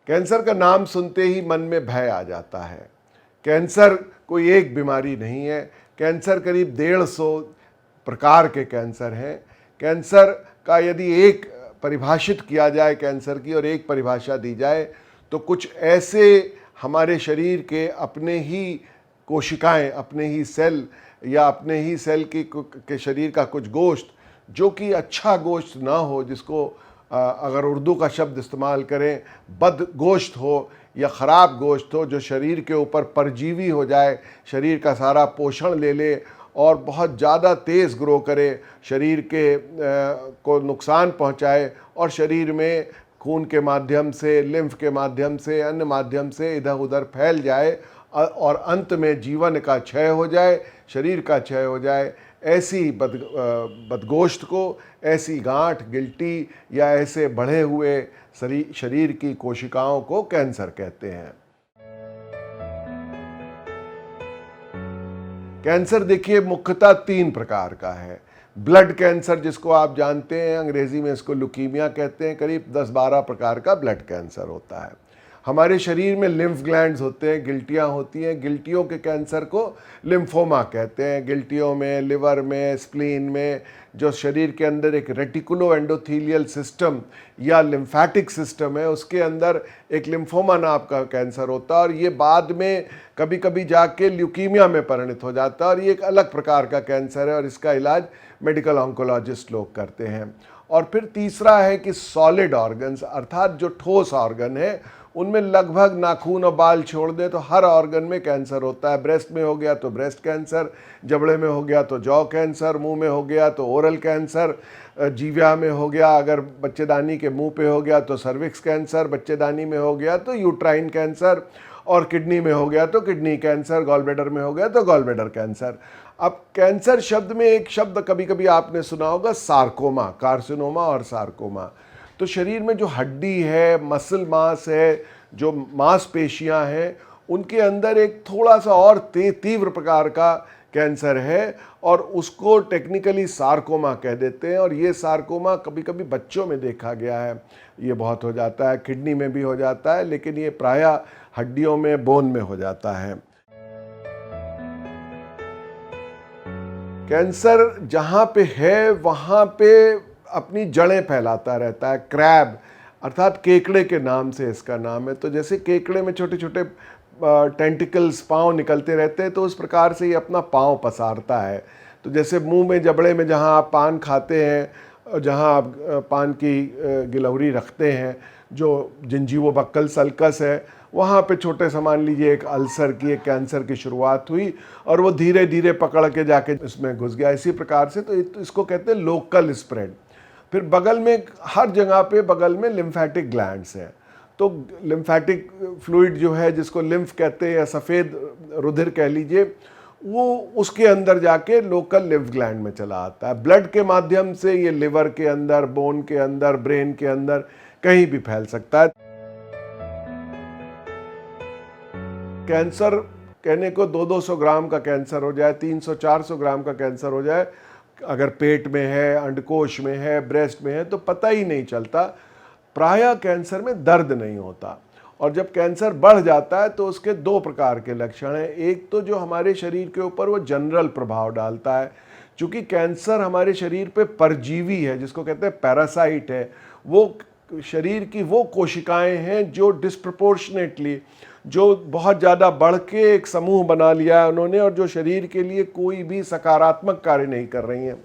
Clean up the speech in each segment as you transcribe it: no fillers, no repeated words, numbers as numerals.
Cancer का नाम सुनते ही मन में भय आ जाता है। कैंसर कोई एक बीमारी नहीं है, कैंसर करीब 150 प्रकार के कैंसर हैं। कैंसर का यदि एक परिभाषित किया जाए कैंसर की और एक परिभाषा दी जाए तो कुछ ऐसे हमारे शरीर के अपने ही कोशिकाएं, अपने ही सेल या अपने ही सेल के शरीर का कुछ गोश्त जो कि अच्छा गोश्त ना हो, जिसको अगर उर्दू का शब्द इस्तेमाल करें बद गोश्त हो या ख़राब गोश्त हो, जो शरीर के ऊपर परजीवी हो जाए, शरीर का सारा पोषण ले ले और बहुत ज़्यादा तेज़ ग्रो करे, शरीर के को नुकसान पहुंचाए और शरीर में खून के माध्यम से, लिम्फ के माध्यम से, अन्य माध्यम से इधर उधर फैल जाए और अंत में जीवन का क्षय हो जाए, शरीर का क्षय हो जाए। ऐसी बदगोश्त को, ऐसी गांठ, गिल्टी या ऐसे बढ़े हुए शरीर की कोशिकाओं को कैंसर कहते हैं। कैंसर देखिए मुख्यतः 3 प्रकार का है। ब्लड कैंसर जिसको आप जानते हैं, अंग्रेजी में इसको ल्यूकीमिया कहते हैं, करीब 10-12 प्रकार का ब्लड कैंसर होता है। हमारे शरीर में लिम्फ ग्लैंड्स होते हैं, गिल्टियाँ होती हैं, गिल्टियों के कैंसर को लिम्फोमा कहते हैं। गिल्टियों में, लिवर में, स्प्लीन में जो शरीर के अंदर एक रेटिकुलो एंडोथीलियल सिस्टम या लिम्फैटिक सिस्टम है, उसके अंदर एक लिम्फोमा नाम का कैंसर होता है और ये बाद में कभी कभी जाके ल्यूकीमिया में परिणत हो जाता है और ये एक अलग प्रकार का कैंसर है और इसका इलाज मेडिकल ऑन्कोलॉजिस्ट लोग करते हैं। और फिर तीसरा है कि सॉलिड ऑर्गन्स, अर्थात जो ठोस ऑर्गन है उनमें लगभग नाखून और बाल छोड़ दे तो हर ऑर्गन में कैंसर होता है। ब्रेस्ट में हो गया तो ब्रेस्ट कैंसर, जबड़े में हो गया तो जॉ कैंसर, मुंह में हो गया तो ओरल कैंसर, जीवा में हो गया, अगर बच्चेदानी के मुंह पे हो गया तो सर्विक्स कैंसर, बच्चेदानी में हो गया तो यूट्राइन कैंसर और किडनी में हो गया तो किडनी कैंसर, गॉल ब्लैडर में हो गया तो गॉल ब्लैडर कैंसर। अब कैंसर शब्द में एक शब्द कभी कभी आपने सुना होगा, सार्कोमा, कार्सिनोमा और सार्कोमा। तो शरीर में जो हड्डी है, मसल मास है, जो मांसपेशियां हैं, उनके अंदर एक थोड़ा सा और तीव्र प्रकार का कैंसर है और उसको टेक्निकली सार्कोमा कह देते हैं। और ये सार्कोमा कभी कभी बच्चों में देखा गया है, ये बहुत हो जाता है, किडनी में भी हो जाता है, लेकिन ये प्रायः हड्डियों में, बोन में हो जाता है। कैंसर जहाँ पे है वहाँ पे अपनी जड़ें फैलाता रहता है। क्रैब अर्थात केकड़े के नाम से इसका नाम है। तो जैसे केकड़े में छोटे छोटे टेंटिकल्स, पाँव निकलते रहते हैं, तो उस प्रकार से ये अपना पाँव पसारता है। तो जैसे मुंह में, जबड़े में जहाँ आप पान खाते हैं, जहाँ आप पान की गिलहरी रखते हैं, जो जिंजीवो बक्कल सल्कस है, वहाँ पे छोटे से मान लीजिए एक अल्सर की, एक कैंसर की शुरुआत हुई और वो धीरे धीरे पकड़ के जाके इसमें घुस गया। इसी प्रकार से तो इसको कहते हैं लोकल स्प्रेड। फिर बगल में, हर जगह पे बगल में लिम्फैटिक ग्लैंड्स हैं। तो लिम्फैटिक फ्लूइड जो है, जिसको लिम्फ कहते हैं या सफ़ेद रुधिर कह लीजिए, वो उसके अंदर जाके लोकल लिम्फ ग्लैंड में चला आता है। ब्लड के माध्यम से ये लिवर के अंदर, बोन के अंदर, ब्रेन के अंदर कहीं भी फैल सकता है। कैंसर कहने को 200-200 ग्राम का कैंसर हो जाए, 300-400 ग्राम का कैंसर हो जाए, अगर पेट में है, अंडकोश में है, ब्रेस्ट में है, तो पता ही नहीं चलता। प्रायः कैंसर में दर्द नहीं होता और जब कैंसर बढ़ जाता है तो उसके 2 प्रकार के लक्षण हैं। एक तो जो हमारे शरीर के ऊपर वो जनरल प्रभाव डालता है, चूँकि कैंसर हमारे शरीर पे परजीवी है, जिसको कहते हैं पैरासाइट है। वो शरीर की वो कोशिकाएं हैं जो डिस्प्रपोर्शनेटली, जो बहुत ज़्यादा बढ़ के एक समूह बना लिया है उन्होंने और जो शरीर के लिए कोई भी सकारात्मक कार्य नहीं कर रही हैं,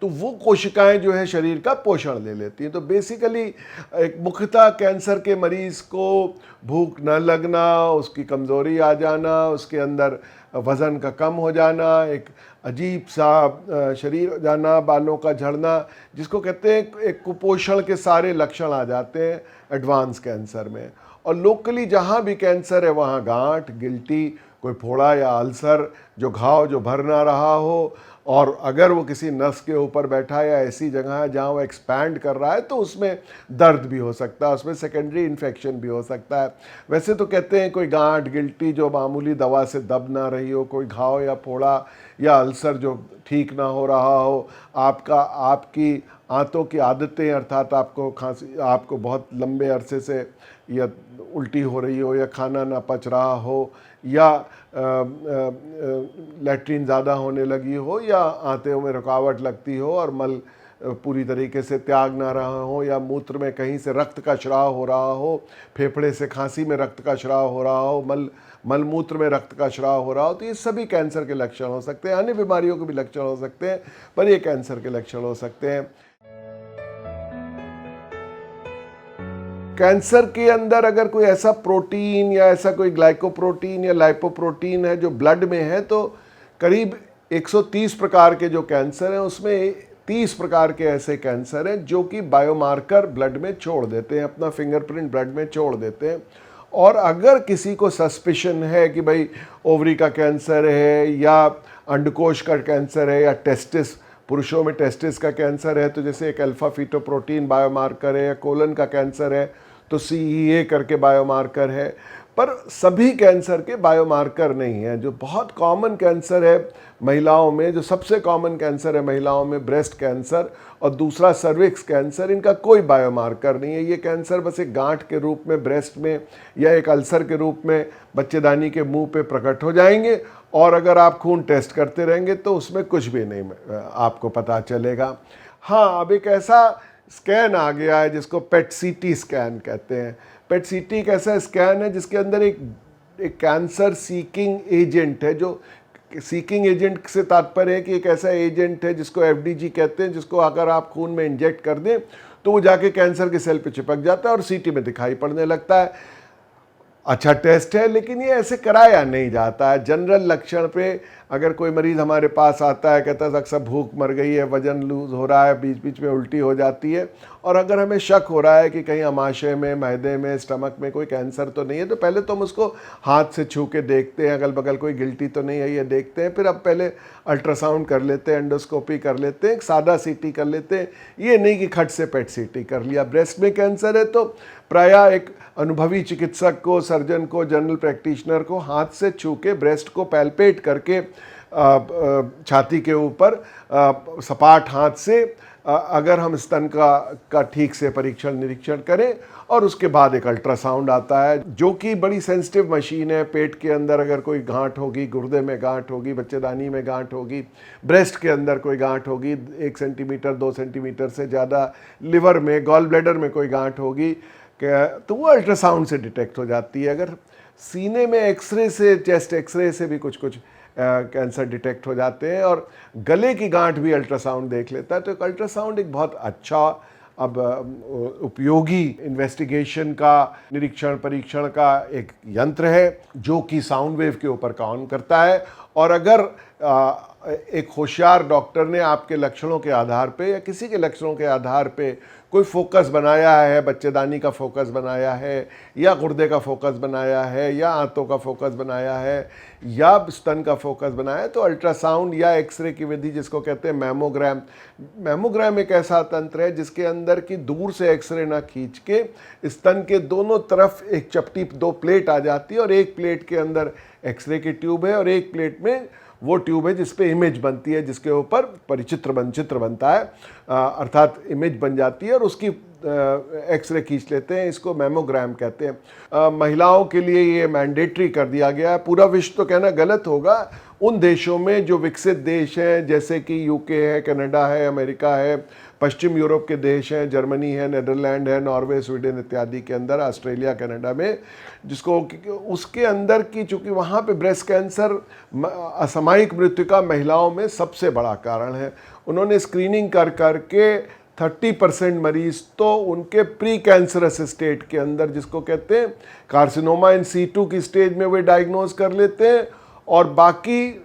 तो वो कोशिकाएं जो है शरीर का पोषण ले लेती हैं। तो बेसिकली एक मुख्यतः कैंसर के मरीज़ को भूख न लगना, उसकी कमज़ोरी आ जाना, उसके अंदर वज़न का कम हो जाना, एक अजीब सा शरीर जाना, बालों का झड़ना, जिसको कहते हैं एक कुपोषण के सारे लक्षण आ जाते हैं एडवांस कैंसर में। और लोकली जहाँ भी कैंसर है वहाँ गांठ, गिल्टी, कोई फोड़ा या अल्सर, जो घाव जो भर ना रहा हो, और अगर वो किसी नस के ऊपर बैठा है या ऐसी जगह है जहाँ वो एक्सपैंड कर रहा है तो उसमें दर्द भी हो सकता है, उसमें सेकेंडरी इन्फेक्शन भी हो सकता है। वैसे तो कहते हैं कोई गांठ, गिल्टी जो मामूली दवा से दब ना रही हो, कोई घाव या फोड़ा या अल्सर जो ठीक ना हो रहा हो, आपकी आंतों की आदतें, अर्थात आपको खांसी, आपको बहुत लंबे अरसे से या उल्टी हो रही हो या खाना ना पच रहा हो या लैट्रीन ज़्यादा होने लगी हो या आंतों में रुकावट लगती हो और मल पूरी तरीके से त्याग ना रहा हो या मूत्र में कहीं से रक्त का स्राव हो रहा हो, फेफड़े से खांसी में रक्त का स्राव हो रहा हो, मलमूत्र में रक्त का स्राव हो रहा हो, तो ये सभी कैंसर के लक्षण हो सकते हैं। अन्य बीमारियों के भी लक्षण हो सकते हैं, पर ये कैंसर के लक्षण हो सकते हैं। कैंसर के अंदर अगर कोई ऐसा प्रोटीन या ऐसा कोई ग्लाइकोप्रोटीन या लाइपोप्रोटीन है जो ब्लड में है, तो करीब 130 प्रकार के जो कैंसर हैं उसमें 30 प्रकार के ऐसे कैंसर हैं जो कि बायोमार्कर ब्लड में छोड़ देते हैं, अपना फिंगरप्रिंट ब्लड में छोड़ देते हैं। और अगर किसी को सस्पिशन है कि भाई ओवरी का कैंसर है या अंडकोश का कैंसर है या टेस्टिस, पुरुषों में टेस्टिस का कैंसर है, तो जैसे एक अल्फा फीटोप्रोटीन बायोमार्कर है, या कोलन का कैंसर है तो CEA करके बायोमार्कर है, पर सभी कैंसर के बायोमार्कर नहीं है। जो बहुत कॉमन कैंसर है महिलाओं में, जो सबसे कॉमन कैंसर है महिलाओं में, ब्रेस्ट कैंसर और दूसरा सर्विक्स कैंसर, इनका कोई बायोमार्कर नहीं है। ये कैंसर बस एक गांठ के रूप में ब्रेस्ट में या एक अल्सर के रूप में बच्चेदानी के मुंह पे प्रकट हो जाएंगे, और अगर आप खून टेस्ट करते रहेंगे तो उसमें कुछ भी नहीं आपको पता चलेगा। हाँ, अब एक ऐसा स्कैन आ गया है जिसको PET-CT स्कैन कहते हैं। PET-CT एक ऐसा स्कैन है जिसके अंदर एक कैंसर सीकिंग एजेंट है। जो सीकिंग एजेंट से तात्पर्य है कि एक ऐसा एजेंट है जिसको FDG कहते हैं, जिसको अगर आप खून में इंजेक्ट कर दें तो वो जाके कैंसर के सेल पे चिपक जाता है और CT में दिखाई पड़ने लगता है। अच्छा टेस्ट है, लेकिन ये ऐसे कराया नहीं जाता है। जनरल लक्षण पे अगर कोई मरीज़ हमारे पास आता है, कहता है अक्सर भूख मर गई है, वजन लूज हो रहा है, बीच बीच में उल्टी हो जाती है, और अगर हमें शक हो रहा है कि कहीं अमाशय में, मैदे में, स्टमक में कोई कैंसर तो नहीं है, तो पहले तो हम उसको हाथ से छू के देखते हैं, अगल बगल कोई गिल्टी तो नहीं है ये देखते हैं। फिर अब पहले अल्ट्रासाउंड कर लेते हैं, एंडोस्कोपी कर लेते हैं, एक सादा CT कर लेते हैं। ये नहीं कि खट से PET-CT कर लिया। ब्रेस्ट में कैंसर है तो प्रायः एक अनुभवी चिकित्सक को, सर्जन को, जनरल प्रैक्टिशनर को हाथ से छू के ब्रेस्ट को पैल्पेट करके छाती के ऊपर सपाट हाथ से अगर हम स्तन का ठीक से परीक्षण निरीक्षण करें, और उसके बाद एक अल्ट्रासाउंड आता है जो कि बड़ी सेंसिटिव मशीन है। पेट के अंदर अगर कोई गांठ होगी, गुर्दे में गांठ होगी, बच्चेदानी में गांठ होगी, ब्रेस्ट के अंदर कोई गांठ होगी 1 सेंटीमीटर 2 सेंटीमीटर से ज़्यादा, लिवर में, गॉल ब्लैडर में कोई गांठ होगी, तो वो अल्ट्रासाउंड से डिटेक्ट हो जाती है। अगर सीने में एक्सरे से, चेस्ट एक्सरे से भी कुछ कैंसर डिटेक्ट हो जाते हैं, और गले की गांठ भी अल्ट्रासाउंड देख लेता है। तो एक अल्ट्रासाउंड एक बहुत अच्छा अब उपयोगी इन्वेस्टिगेशन का, निरीक्षण परीक्षण का एक यंत्र है जो कि साउंड वेव के ऊपर काम करता है। और अगर एक होशियार डॉक्टर ने आपके लक्षणों के आधार पे या किसी के लक्षणों के आधार पे कोई फोकस बनाया है, बच्चेदानी का फोकस बनाया है या गुर्दे का फोकस बनाया है या आंतों का फोकस बनाया है या स्तन का फोकस बनाया है, तो अल्ट्रासाउंड या एक्सरे की विधि जिसको कहते हैं मैमोग्राम। मैमोग्राम एक ऐसा तंत्र है जिसके अंदर की दूर से एक्सरे ना खींच के स्तन के दोनों तरफ एक चपटी 2 प्लेट आ जाती है, और एक प्लेट के अंदर एक्सरे की ट्यूब है और एक प्लेट में वो ट्यूब है जिस पे इमेज बनती है, जिसके ऊपर चित्र बनता है, अर्थात इमेज बन जाती है, और उसकी एक्सरे खींच लेते हैं। इसको मैमोग्राम कहते हैं। महिलाओं के लिए ये मैंडेटरी कर दिया गया है। पूरा विश्व तो कहना गलत होगा। उन देशों में जो विकसित देश हैं, जैसे कि UK है, कनाडा है, अमेरिका है, पश्चिम यूरोप के देश हैं, जर्मनी है, नीदरलैंड है, नॉर्वे, स्वीडन इत्यादि के अंदर, ऑस्ट्रेलिया, कनाडा में, जिसको उसके अंदर की, चूँकि वहाँ पे ब्रेस्ट कैंसर असामयिक मृत्यु का महिलाओं में सबसे बड़ा कारण है। उन्होंने स्क्रीनिंग कर करके 30% मरीज तो उनके प्री कैंसरस स्टेट के अंदर, जिसको कहते हैं कार्सिनोमा इन सीटू की स्टेज में, वे डायग्नोज कर लेते हैं, और बाकी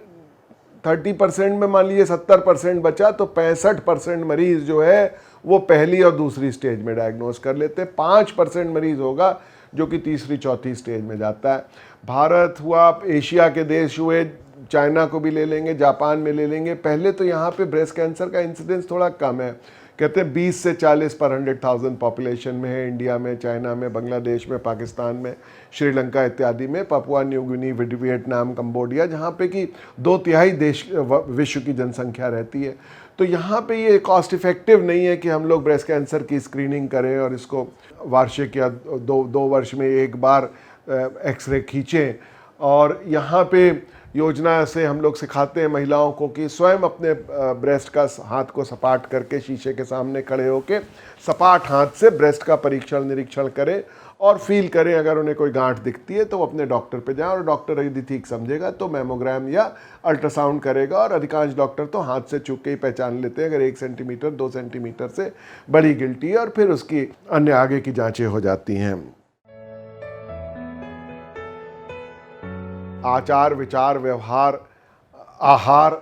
30% में मान लीजिए 70% बचा, तो 65% मरीज जो है वो पहली और दूसरी स्टेज में डायग्नोज कर लेते हैं। 5% मरीज होगा जो कि तीसरी चौथी स्टेज में जाता है। भारत हुआ, एशिया के देश हुए, चाइना को भी ले लेंगे, जापान में ले लेंगे, पहले तो यहाँ पे ब्रेस्ट कैंसर का इंसिडेंस थोड़ा कम है। कहते हैं 20 से 40 पर 100,000 पॉपुलेशन में है। इंडिया में, चाइना में, बांग्लादेश में, पाकिस्तान में, श्रीलंका इत्यादि में, Papua New Guinea, Vietnam, Cambodia, जहाँ पे कि 2/3 देश विश्व की जनसंख्या रहती है। तो यहाँ पे ये कॉस्ट इफ़ेक्टिव नहीं है कि हम लोग ब्रेस्ट कैंसर की स्क्रीनिंग करें और इसको वार्षिक या दो वर्ष में एक बार एक्सरे खींचें। और यहाँ पे योजना से हम लोग सिखाते हैं महिलाओं को कि स्वयं अपने ब्रेस्ट का हाथ को सपाट करके शीशे के सामने खड़े होके सपाट हाथ से ब्रेस्ट का परीक्षण निरीक्षण करें और फील करें। अगर उन्हें कोई गांठ दिखती है तो वो अपने डॉक्टर पे जाएं और डॉक्टर यदि ठीक समझेगा तो मैमोग्राम या अल्ट्रासाउंड करेगा। और अधिकांश डॉक्टर तो हाथ से छू के ही पहचान लेते हैं अगर 1 सेंटीमीटर 2 सेंटीमीटर से बड़ी गिल्टी है, और फिर उसकी अन्य आगे की जांचें हो जाती हैं। आचार विचार व्यवहार आहार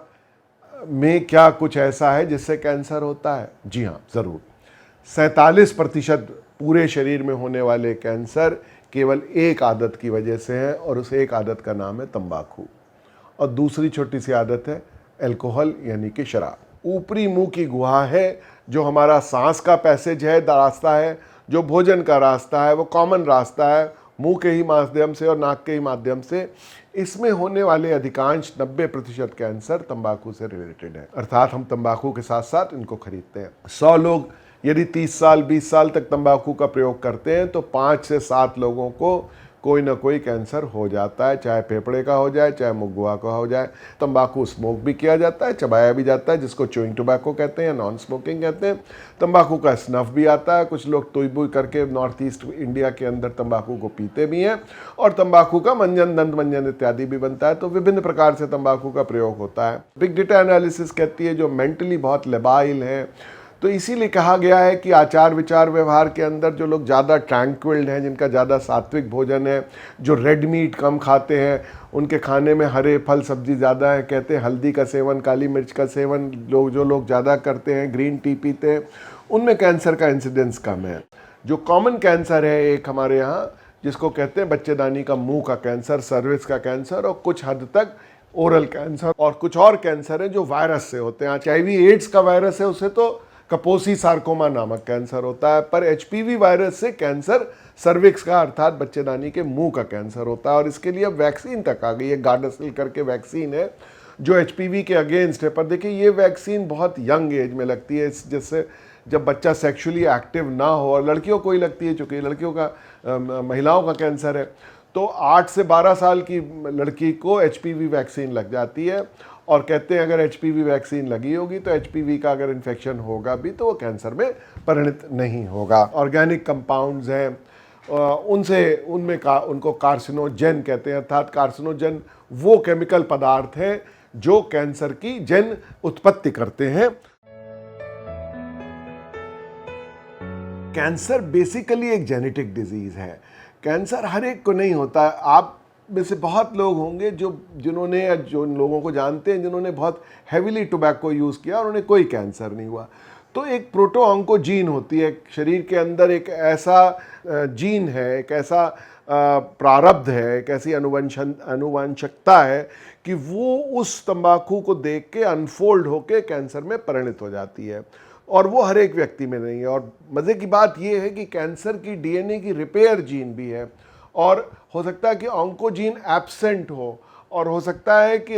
में क्या कुछ ऐसा है जिससे कैंसर होता है? जी हाँ, ज़रूर। 47% पूरे शरीर में होने वाले कैंसर केवल एक आदत की वजह से है, और उस एक आदत का नाम है तंबाकू। और दूसरी छोटी सी आदत है अल्कोहल यानी कि शराब। ऊपरी मुंह की गुहा है जो हमारा सांस का पैसेज है, रास्ता है, जो भोजन का रास्ता है, वो कॉमन रास्ता है मुंह के ही माध्यम से और नाक के ही माध्यम से। इसमें होने वाले अधिकांश 90% कैंसर तंबाकू से रिलेटेड है, अर्थात हम तंबाकू के साथ साथ इनको खरीदते हैं। 100 लोग यदि 30 साल 20 साल तक तंबाकू का प्रयोग करते हैं तो 5 से 7 लोगों को कोई ना कोई कैंसर हो जाता है, चाहे फेफड़े का हो जाए, चाहे मुगुआ का हो जाए। तंबाकू स्मोक भी किया जाता है, चबाया भी जाता है, जिसको च्यूइंग टोबैको कहते हैं या नॉन स्मोकिंग कहते हैं। तंबाकू का स्नफ भी आता है, कुछ लोग तुई बुई करके नॉर्थ ईस्ट इंडिया के अंदर तंबाकू को पीते भी हैं। और तंबाकू का मंजन, दंत मंजन इत्यादि भी बनता है। तो विभिन्न प्रकार से तंबाकू का प्रयोग होता है। बिग डेटा एनालिसिस कहती है जो मेंटली बहुत लेबाइल है, तो इसीलिए कहा गया है कि आचार विचार व्यवहार के अंदर जो लोग ज़्यादा ट्रैंक्विल्ड हैं, जिनका ज़्यादा सात्विक भोजन है, जो रेड मीट कम खाते हैं, उनके खाने में हरे फल सब्जी ज़्यादा है, कहते हैं हल्दी का सेवन, काली मिर्च का सेवन जो लोग ज़्यादा करते हैं, ग्रीन टी पीते हैं, उनमें कैंसर का इंसिडेंस कम है। जो कॉमन कैंसर है एक हमारे यहाँ, जिसको कहते हैं बच्चेदानी का मुंह का कैंसर, सर्विक्स का कैंसर, और कुछ हद तक ओरल कैंसर, और कुछ और कैंसर है जो वायरस से होते हैं। HIV एड्स का वायरस है, उसे तो कपोसी सार्कोमा नामक कैंसर होता है, पर HPV वायरस से कैंसर सर्विक्स का अर्थात बच्चेदानी के मुंह का कैंसर होता है। और इसके लिए अब वैक्सीन तक आ गई है, गार्डासिल करके वैक्सीन है जो HPV के अगेंस्ट है। पर देखिए ये वैक्सीन बहुत यंग एज में लगती है, जिससे जब बच्चा सेक्सुअली एक्टिव ना हो, और लड़कियों को ही लगती है चूँकि लड़कियों का महिलाओं का कैंसर है, तो 8 से 12 साल की लड़की को HPV वैक्सीन लग जाती है। और कहते हैं अगर HPV वैक्सीन लगी होगी तो HPV का अगर इन्फेक्शन होगा भी तो वो कैंसर में परिणत नहीं होगा। ऑर्गेनिक कंपाउंड्स हैं, उनको कार्सिनोजेन कहते हैं, अर्थात कार्सिनोजेन वो केमिकल पदार्थ हैं जो कैंसर की जन उत्पत्ति करते हैं। कैंसर बेसिकली एक जेनेटिक डिजीज है। कैंसर हर एक को नहीं होता। आप में से बहुत लोग होंगे जिन्होंने, जो लोगों को जानते हैं जिन्होंने बहुत हैवीली टोबैको यूज़ किया और उन्हें कोई कैंसर नहीं हुआ। तो एक प्रोटोऑन्कोजीन होती है शरीर के अंदर, एक ऐसा जीन है, एक ऐसा प्रारब्ध है, एक ऐसी अनुवंशकता है कि वो उस तंबाकू को देख के अनफोल्ड होके कैंसर में परिणत हो जाती है, और वो हर एक व्यक्ति में नहीं है। और मज़े की बात ये है कि कैंसर की DNA की रिपेयर जीन भी है, और हो सकता है कि ऑन्कोजीन एब्सेंट हो, और हो सकता है कि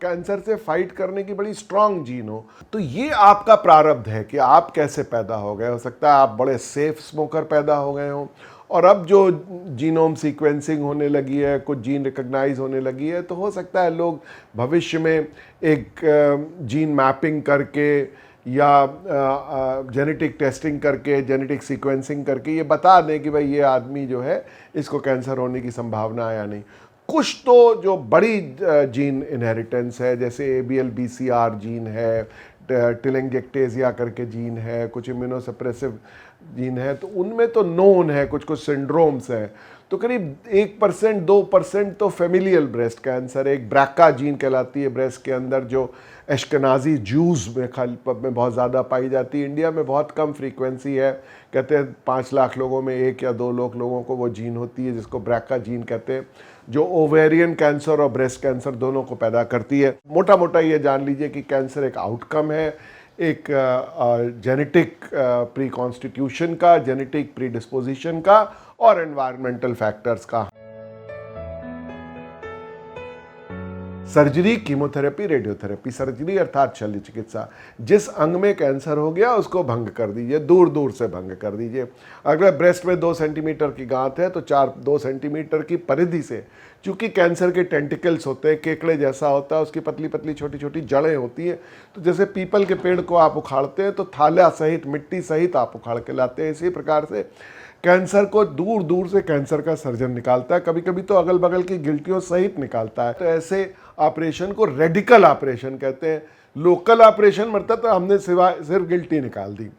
कैंसर से फाइट करने की बड़ी स्ट्रांग जीन हो। तो ये आपका प्रारब्ध है कि आप कैसे पैदा हो गए। हो सकता है आप बड़े सेफ स्मोकर पैदा हो गए हों, और अब जो जीनोम सीक्वेंसिंग होने लगी है, कुछ जीन रिकॉग्नाइज होने लगी है, तो हो सकता है लोग भविष्य में एक जीन मैपिंग करके या जेनेटिक टेस्टिंग करके, जेनेटिक सीक्वेंसिंग करके ये बता दें कि भाई ये आदमी जो है इसको कैंसर होने की संभावना है या नहीं। कुछ तो जो बड़ी जीन इनहेरिटेंस है, जैसे ABL-BCR जीन है, टेलेंगेक्टेजिया करके जीन है, कुछ इम्यूनोसप्रेसिव जीन है, तो उनमें तो नोन है, कुछ सिंड्रोम्स हैं। तो करीब 1% 2% तो फेमिलियल ब्रेस्ट कैंसर, एक ब्रैका जीन कहलाती है ब्रेस्ट के अंदर, जो एश्केनाजी ज्यूज़ में बहुत ज़्यादा पाई जाती है। इंडिया में बहुत कम फ्रीक्वेंसी है, कहते हैं 5 लाख लोगों में 1 या 2 लोगों को वो जीन होती है, जिसको ब्रैका जीन कहते हैं, जो ओवेरियन कैंसर और ब्रेस्ट कैंसर दोनों को पैदा करती है। मोटा मोटा ये जान लीजिए कि कैंसर एक आउटकम है, एक जेनेटिक प्री कॉन्स्टिट्यूशन का, जेनेटिक प्री डिस्पोजिशन का, और एनवायरमेंटल फैक्टर्स का। Surgery, chemotherapy, radiotherapy. सर्जरी अर्थात शल्य चिकित्सा, जिस अंग में कैंसर हो गया उसको भंग कर दीजिए, दूर दूर से भंग कर दीजिए। अगर ब्रेस्ट में 2 सेंटीमीटर की गांठ है तो 2 सेंटीमीटर की परिधि से, चूंकि कैंसर के टेंटिकल्स होते हैं, केकड़े जैसा होता है, उसकी पतली पतली छोटी छोटी जड़ें होती हैं, तो जैसे पीपल के पेड़ को आप उखाड़ते हैं तो थाला सहित, मिट्टी सहित आप उखाड़ के लाते हैं, इसी प्रकार से कैंसर को दूर दूर से कैंसर का सर्जन निकालता है, कभी कभी तो अगल बगल की गिल्टियों सहित निकालता है। तो ऐसे ऑपरेशन को रेडिकल ऑपरेशन कहते हैं। लोकल ऑपरेशन मतलब तो हमने सिर्फ गिल्टी निकाल दी।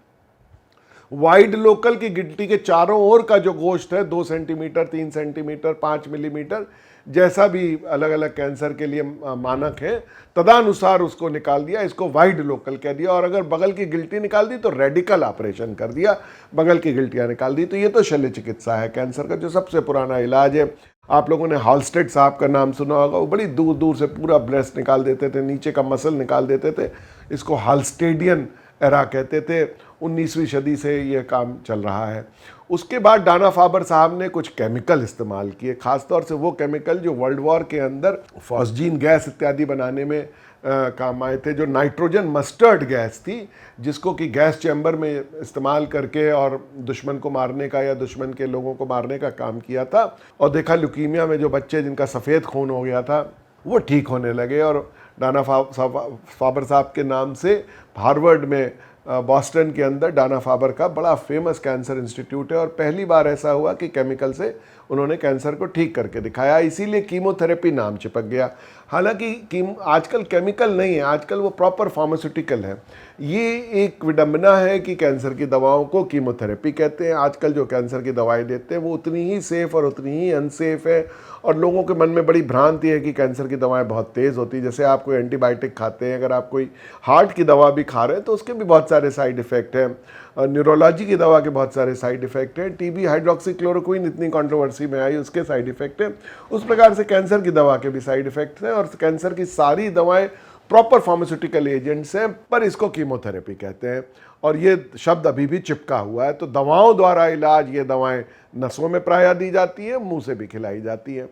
वाइड लोकल की गिल्टी के चारों ओर का जो गोश्त है, 2 सेंटीमीटर, 3 सेंटीमीटर, 5 मिलीमीटर, जैसा भी अलग अलग कैंसर के लिए मानक है, तदानुसार उसको निकाल दिया, इसको वाइड लोकल कह दिया। और अगर बगल की गिल्टी निकाल दी तो रेडिकल ऑपरेशन कर दिया, बगल की गिल्टियां निकाल दी। तो ये तो शल्य चिकित्सा है कैंसर का, जो सबसे पुराना इलाज है। आप लोगों ने हॉलस्टेड साहब का नाम सुना होगा, वो बड़ी दूर दूर से पूरा ब्रेस्ट निकाल देते थे, नीचे का मसल निकाल देते थे, इसको हॉलस्टेडियन एरा कहते थे। 19वीं सदी से ये काम चल रहा है। उसके बाद डाना फाबर साहब ने कुछ केमिकल इस्तेमाल किए, खासतौर से वो केमिकल जो वर्ल्ड वॉर के अंदर फॉस्जीन गैस इत्यादि बनाने में काम आए थे, जो नाइट्रोजन मस्टर्ड गैस थी, जिसको कि गैस चैम्बर में इस्तेमाल करके और दुश्मन को मारने का या दुश्मन के लोगों को मारने का काम किया था। और देखा ल्यूकीमिया में जो बच्चे जिनका सफ़ेद खून हो गया था वो ठीक होने लगे। और डाना फाबर साहब के नाम से हार्वर्ड में, बॉस्टन के अंदर डाना फाबर का बड़ा फेमस कैंसर इंस्टीट्यूट है। और पहली बार ऐसा हुआ कि केमिकल से उन्होंने कैंसर को ठीक करके दिखाया, इसीलिए कीमोथेरेपी नाम चिपक गया। हालांकि आजकल केमिकल नहीं है, आजकल वो प्रॉपर फार्मास्यूटिकल है। ये एक विडंबना है कि कैंसर की दवाओं को कीमोथेरेपी कहते हैं। आजकल जो कैंसर की दवाएं देते हैं वो उतनी ही सेफ और उतनी ही अनसेफ है। और लोगों के मन में बड़ी भ्रांति है कि कैंसर की दवाएं बहुत तेज़ होती है। जैसे आप कोई एंटीबायोटिक खाते हैं, अगर आप कोई हार्ट की दवा भी खा रहे हैं तो उसके भी बहुत सारे साइड इफ़ेक्ट हैं। न्यूरोलॉजी की दवा के बहुत सारे साइड इफ़ेक्ट हैं। टीबी हाइड्रोक्सीक्लोरोक्विन इतनी कंट्रोवर्सी में आई, उसके साइड इफ़ेक्ट हैं। उस प्रकार से कैंसर की दवा के भी साइड इफ़ेक्ट्स हैं। और कैंसर की सारी दवाएं प्रॉपर फार्मास्यूटिकल एजेंट्स हैं, पर इसको कीमोथेरेपी कहते हैं। और ये शब्द अभी भी चिपका हुआ है। तो दवाओं द्वारा इलाज, ये दवाएं नसों में प्रायः दी जाती है, मुंह से भी खिलाई जाती है।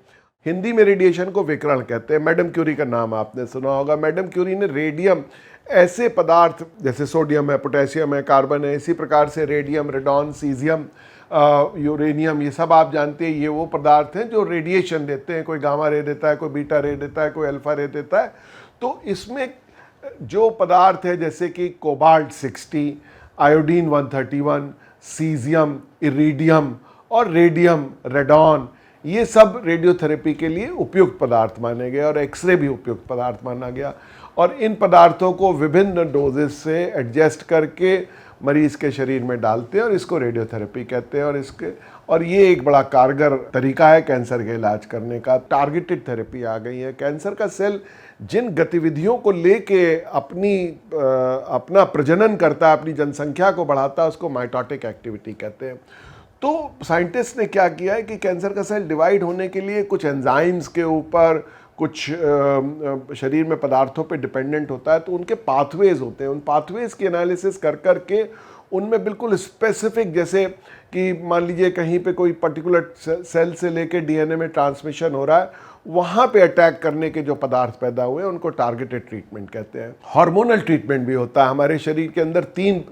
हिंदी में रेडिएशन को विकिरण कहते हैं। मैडम क्यूरी का नाम आपने सुना होगा। मैडम क्यूरी ने रेडियम, ऐसे पदार्थ जैसे सोडियम है, पोटेशियम है, कार्बन है, इसी प्रकार से रेडियम, रेडॉन, सीजियम, यूरेनियम, ये सब आप जानते हैं, ये वो पदार्थ हैं जो रेडिएशन देते हैं। कोई गामा रे देता है, कोई बीटा रे देता है, कोई अल्फा रे देता है। तो इसमें जो पदार्थ है जैसे कि कोबाल्ट 60, आयोडीन 131, सीजियम, इरीडियम और रेडियम, रेडॉन, ये सब रेडियोथेरेपी के लिए उपयुक्त पदार्थ माने गए। और एक्सरे भी उपयुक्त पदार्थ माना गया। और इन पदार्थों को विभिन्न डोजेस से एडजस्ट करके मरीज़ के शरीर में डालते हैं और इसको रेडियोथेरेपी कहते हैं। और ये एक बड़ा कारगर तरीका है कैंसर के इलाज करने का। टारगेटेड थेरेपी आ गई है। कैंसर का सेल जिन गतिविधियों को लेके अपना प्रजनन करता है, अपनी जनसंख्या को बढ़ाता है, उसको माइटोटिक एक्टिविटी कहते हैं। तो साइंटिस्ट ने क्या किया है कि कैंसर का सेल डिवाइड होने के लिए कुछ एंजाइम्स के ऊपर, कुछ शरीर में पदार्थों पे डिपेंडेंट होता है, तो उनके पाथवेज होते हैं। उन पाथवेज की एनालिसिस कर के उनमें बिल्कुल स्पेसिफिक, जैसे कि मान लीजिए कहीं पे कोई पर्टिकुलर सेल से लेके डीएनए में ट्रांसमिशन हो रहा है, वहाँ पे अटैक करने के जो पदार्थ पैदा हुए उनको टारगेटेड ट्रीटमेंट कहते हैं। हार्मोनल ट्रीटमेंट भी होता है। हमारे शरीर के अंदर 3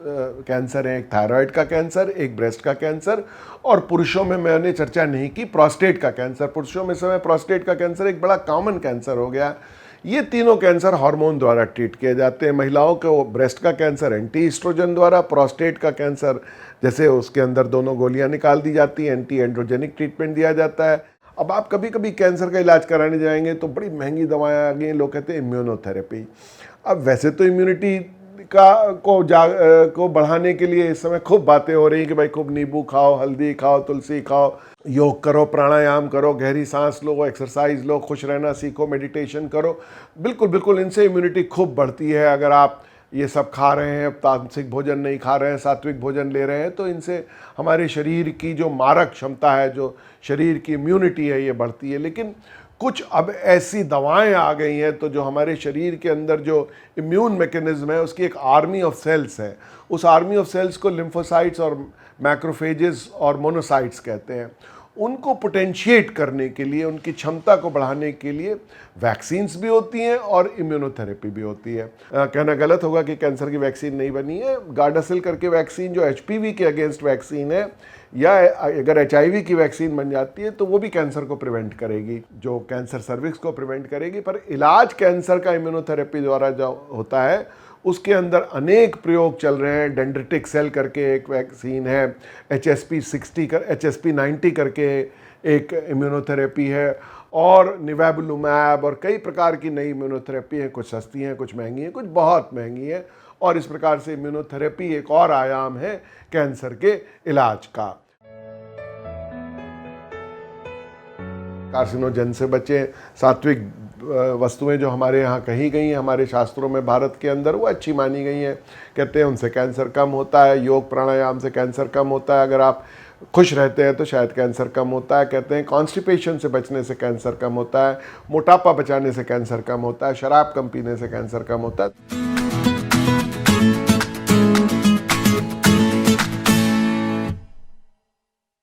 कैंसर हैं, एक थायराइड का कैंसर, एक ब्रेस्ट का कैंसर, और पुरुषों में मैंने चर्चा नहीं की, प्रोस्टेट का कैंसर। पुरुषों में समय प्रोस्टेट का कैंसर एक बड़ा कॉमन कैंसर हो गया। ये तीनों कैंसर हार्मोन द्वारा ट्रीट किए जाते हैं। महिलाओं को ब्रेस्ट का कैंसर एंटी एस्ट्रोजन द्वारा, प्रोस्टेट का कैंसर जैसे उसके अंदर दोनों गोलियां निकाल दी जाती हैं, एंटी एंड्रोजेनिक ट्रीटमेंट दिया जाता है। अब आप कभी कभी कैंसर का इलाज कराने जाएंगे तो बड़ी महंगी दवाएं आ गई हैं, लोग कहते हैं इम्यूनोथेरेपी। अब वैसे तो इम्यूनिटी को बढ़ाने के लिए इस समय खूब बातें हो रही हैं कि भाई खूब नींबू खाओ, हल्दी खाओ, तुलसी खाओ, योग करो, प्राणायाम करो, गहरी सांस लो, एक्सरसाइज लो, खुश रहना सीखो, मेडिटेशन करो। बिल्कुल बिल्कुल, इनसे इम्यूनिटी खूब बढ़ती है। अगर आप ये सब खा रहे हैं, तामसिक भोजन नहीं खा रहे हैं, सात्विक भोजन ले रहे हैं, तो इनसे हमारे शरीर की जो मारक क्षमता है, जो शरीर की इम्यूनिटी है, ये बढ़ती है। लेकिन कुछ अब ऐसी दवाएं आ गई हैं तो जो हमारे शरीर के अंदर जो इम्यून मैकेनिज्म है उसकी एक आर्मी ऑफ सेल्स है। उस आर्मी ऑफ सेल्स को लिम्फोसाइट्स और मैक्रोफेजेस और मोनोसाइट्स कहते हैं। उनको पोटेंशिएट करने के लिए, उनकी क्षमता को बढ़ाने के लिए वैक्सीन्स भी होती हैं और इम्यूनोथेरेपी भी होती है। कहना गलत होगा कि कैंसर की वैक्सीन नहीं बनी है। गार्डासिल करके वैक्सीन जो एचपीवी के अगेंस्ट वैक्सीन है, या अगर एचआईवी की वैक्सीन बन जाती है तो वो भी कैंसर को प्रिवेंट करेगी, जो कैंसर सर्विक्स को प्रिवेंट करेगी। पर इलाज कैंसर का इम्यूनोथेरेपी द्वारा जो होता है उसके अंदर अनेक प्रयोग चल रहे हैं। डेंड्रिटिक सेल करके एक वैक्सीन है, HSP 90 करके एक इम्यूनोथेरेपी है, और निवेबुलुमैब और कई प्रकार की नई इम्यूनोथेरेपी हैं। कुछ सस्ती हैं, कुछ महंगी हैं, कुछ बहुत महंगी हैं। और इस प्रकार से इम्यूनोथेरेपी एक और आयाम है कैंसर के इलाज का। कार्सिनोजन से बचें। सात्विक वस्तुएं जो हमारे यहाँ कही गई हैं हमारे शास्त्रों में भारत के अंदर, वो अच्छी मानी गई हैं। कहते हैं उनसे कैंसर कम होता है, योग प्राणायाम से कैंसर कम होता है, अगर आप खुश रहते हैं तो शायद कैंसर कम होता है। कहते हैं कॉन्स्टिपेशन से बचने से कैंसर कम होता है, मोटापा बचाने से कैंसर कम होता है, शराब कम पीने से कैंसर कम होता है।